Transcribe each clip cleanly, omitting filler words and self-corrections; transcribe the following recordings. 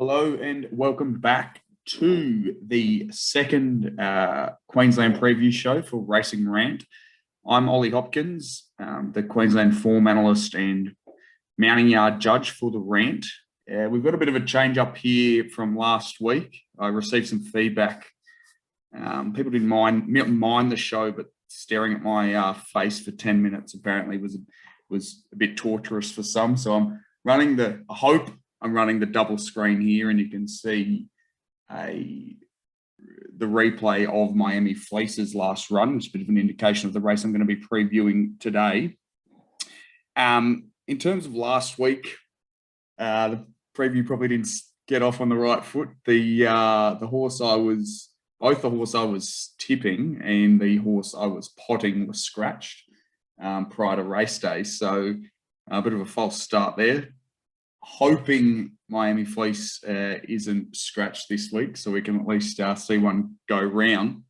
Hello and welcome back to the second Queensland preview show for Racing Rant. I'm Ollie Hopkins, the Queensland form analyst and mounting yard judge for the Rant. We've got a bit of a change up here from last week. I received some feedback. People didn't mind the show, but staring at my face for 10 minutes apparently was a bit torturous for some. So I'm running the double screen here, and you can see the replay of Miami Fleece's last run, which is a bit of an indication of the race I'm going to be previewing today. In terms of last week, the preview probably didn't get off on the right foot. Both the horse I was tipping and the horse I was potting was scratched prior to race day, so a bit of a false start there. Hoping Miami Fleece isn't scratched this week, so we can at least see one go round.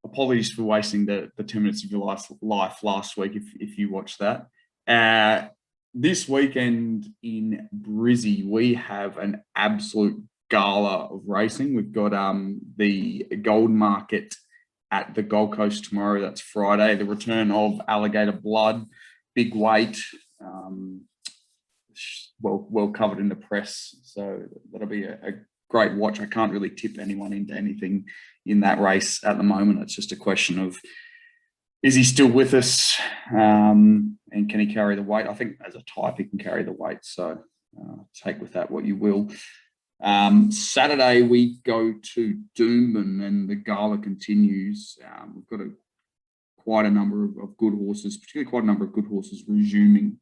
Apologies for wasting the 10 minutes of your life last week if you watched that. This weekend in Brizzy, we have an absolute gala of racing. We've got the Gold Market at the Gold Coast tomorrow. That's Friday. The return of Alligator Blood, big weight. Well covered in the press, so that'll be a great watch. I can't really tip anyone into anything in that race at the moment. It's just a question of, is he still with us, and can he carry the weight? I think as a type he can carry the weight, so take with that what you will. Saturday we go to Doomben and the gala continues. We've got quite a number of good horses, particularly quite a number of good horses resuming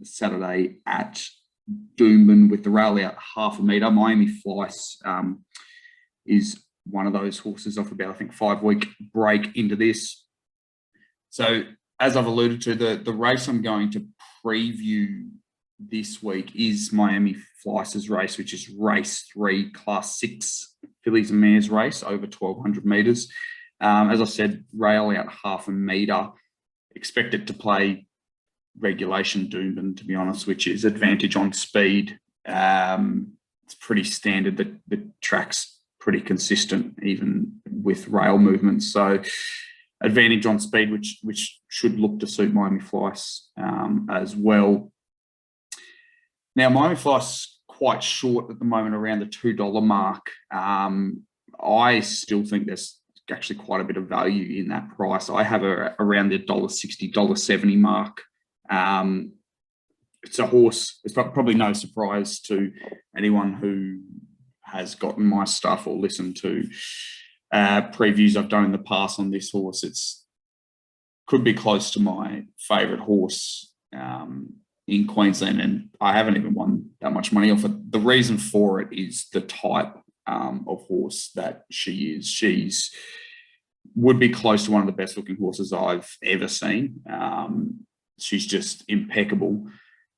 Saturday at Doomben with the rail out half a metre. Miami Fleece is one of those horses off about, I think, 5-week break into this. So as I've alluded to, the race I'm going to preview this week is Miami Fleece's race, which is race 3, class 6 fillies and mares race over 1,200 metres. As I said, rail out half a metre. Expect it to play regulation Doomben, to be honest, which is advantage on speed. It's pretty standard. The track's pretty consistent, even with rail movements. So advantage on speed, which should look to suit Miami Fleece as well. Now, Miami Fleece quite short at the moment, around the $2 mark. I still think there's actually quite a bit of value in that price. I have her around the $1.60, $1.70 mark. It's a horse. It's probably no surprise to anyone who has gotten my stuff or listened to previews I've done in the past on this horse. It's could be close to my favourite horse in Queensland, and I haven't even won that much money off it. The reason for it is the type of horse that she is. She's would be close to one of the best looking horses I've ever seen. She's just impeccable.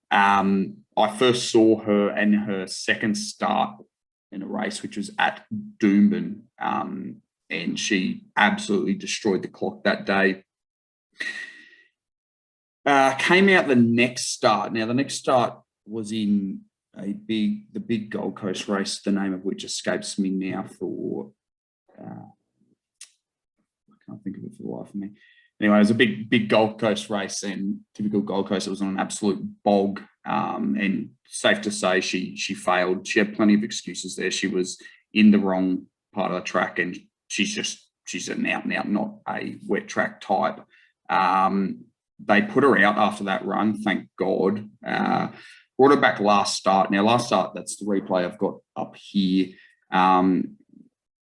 I first saw her in her second start in a race, which was at Doomben, and she absolutely destroyed the clock that day. Came out the next start. Now, the next start was in the big Gold Coast race, the name of which escapes me now for, I can't think of it for the life of me. Anyway, it was a big Gold Coast race, and typical Gold Coast, it was on an absolute bog, and safe to say she failed. She had plenty of excuses there. She was in the wrong part of the track, and she's an out and out, not a wet track type. They put her out after that run, thank God. Brought her back last start. Now, last start, that's the replay I've got up here.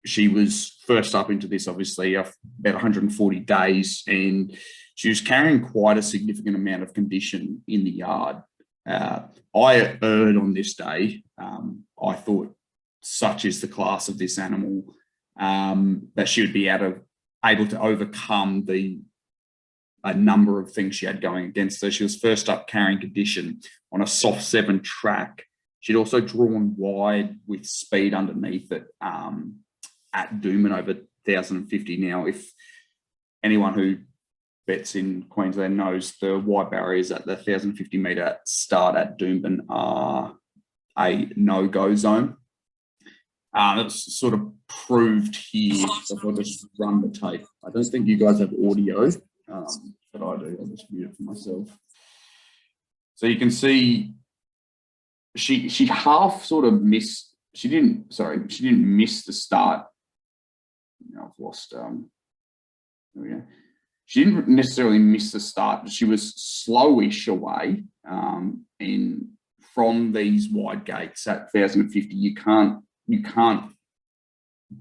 She was first up into this, obviously, about 140 days, and she was carrying quite a significant amount of condition in the yard. I erred on this day. I thought, such is the class of this animal, that she would be able to overcome a number of things she had going against her. She was first up carrying condition on a soft 7 track. She'd also drawn wide with speed underneath it at Doomben over 1,050. Now, if anyone who bets in Queensland knows, the wide barriers at the 1,050 metre start at Doomben are a no-go zone. It's sort of proved here. So if I just run the tape, I don't think you guys have audio, but I do. I'll just mute it for myself. So you can see she half sort of missed. She didn't miss the start. I've lost. There we go. She didn't necessarily miss the start, but she was slowish away. And from these wide gates at 1,050, you can't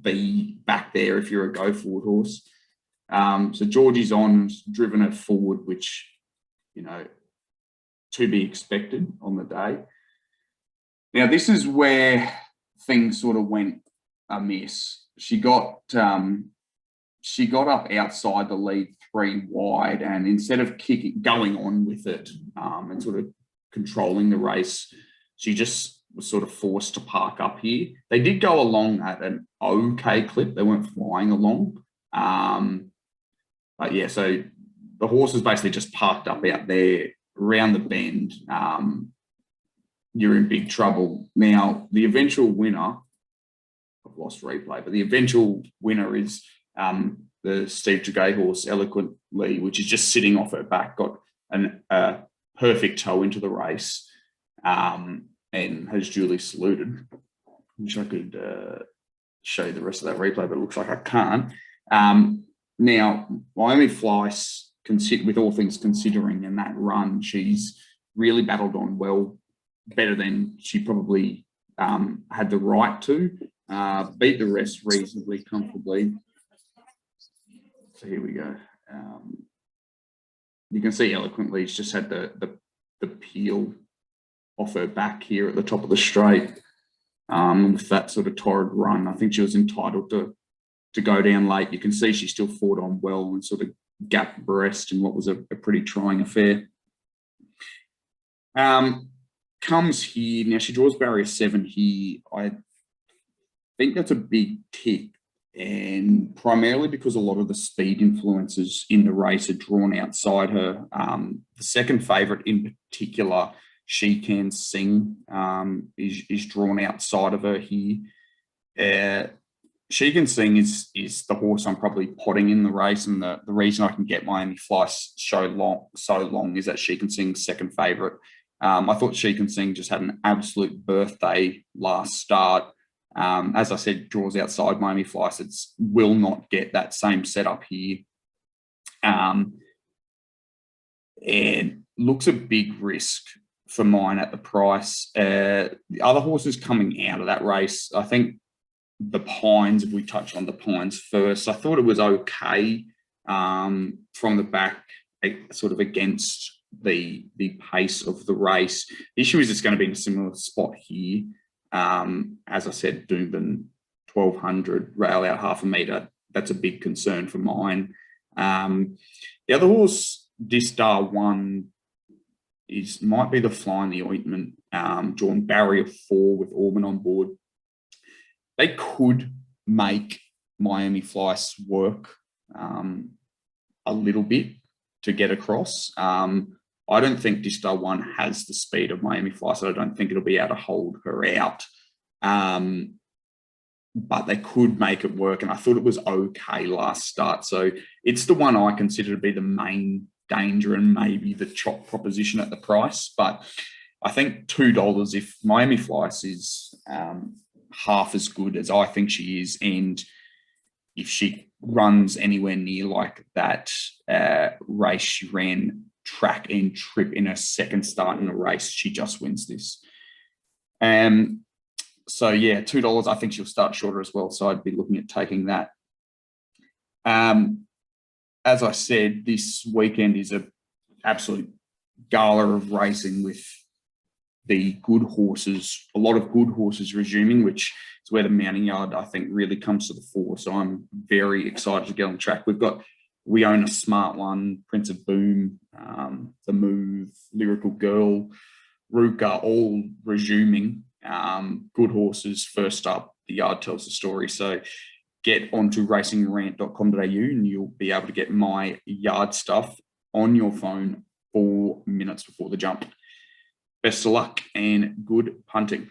be back there if you're a go forward horse. So Georgie's on's driven it forward, which, to be expected on the day. Now, this is where things sort of went amiss. She got up outside the lead 3 wide, and instead of going on with it and sort of controlling the race, she just was sort of forced to park up here. They did go along at an okay clip. They weren't flying along. But yeah, so the horse was basically just parked up out there around the bend. You're in big trouble. Now, the eventual winner, I've lost replay, but the eventual winner is the Steve Tregay horse, Eloquently, which is just sitting off her back, got a perfect toe into the race, and has duly saluted. I wish I could show you the rest of that replay, but it looks like I can't. Now, Miami Flice, with all things considering in that run, she's really battled on well, better than she probably had the right to. Beat the rest reasonably comfortably. So here we go. You can see Eloquently, she's just had the peel off her back here at the top of the straight. With that sort of torrid run, I think she was entitled to go down late. You can see she still fought on well and sort of gapped breast in what was a pretty trying affair. Comes here. Now, she draws barrier 7 here. I think that's a big tick, and primarily because a lot of the speed influences in the race are drawn outside her. The second favourite in particular, She Can Sing, is drawn outside of her here. She Can Sing is the horse I'm probably potting in the race, and the reason I can get Miami Flice so long is that She Can Sing's second favourite. I thought She Can Sing just had an absolute birthday last start. As I said, draws outside Miami Flice. It will not get that same setup here. And looks a big risk for mine at the price. The other horses coming out of that race, I think the Pines, if we touch on the Pines first, I thought it was okay from the back, sort of against the pace of the race. The issue is it's going to be in a similar spot here. As I said, Doomben 1,200, rail out half a metre. That's a big concern for mine. The other horse, Distar 1, might be the fly in the ointment. Drawn barrier 4 with Auburn on board. They could make Miami Flice work a little bit to get across. I don't think Distar 1 has the speed of Miami Flice, so I don't think it'll be able to hold her out. But they could make it work, and I thought it was okay last start. So it's the one I consider to be the main danger and maybe the chop proposition at the price. But I think $2, if Miami Flice is half as good as I think she is, and if she runs anywhere near like that race she ran track and trip in her second start in a race, she just wins this. So yeah, $2, I think she'll start shorter as well, so I'd be looking at taking that. As I said, this weekend is an absolute gala of racing with the good horses, a lot of good horses resuming, which is where the mounting yard, I think, really comes to the fore. So I'm very excited to get on track. We own a smart one, Prince of Boom, The Move, Lyrical Girl, Ruka, all resuming. Good horses first up. The yard tells the story. So get onto racingrant.com.au and you'll be able to get my yard stuff on your phone 4 minutes before the jump. Best of luck and good punting.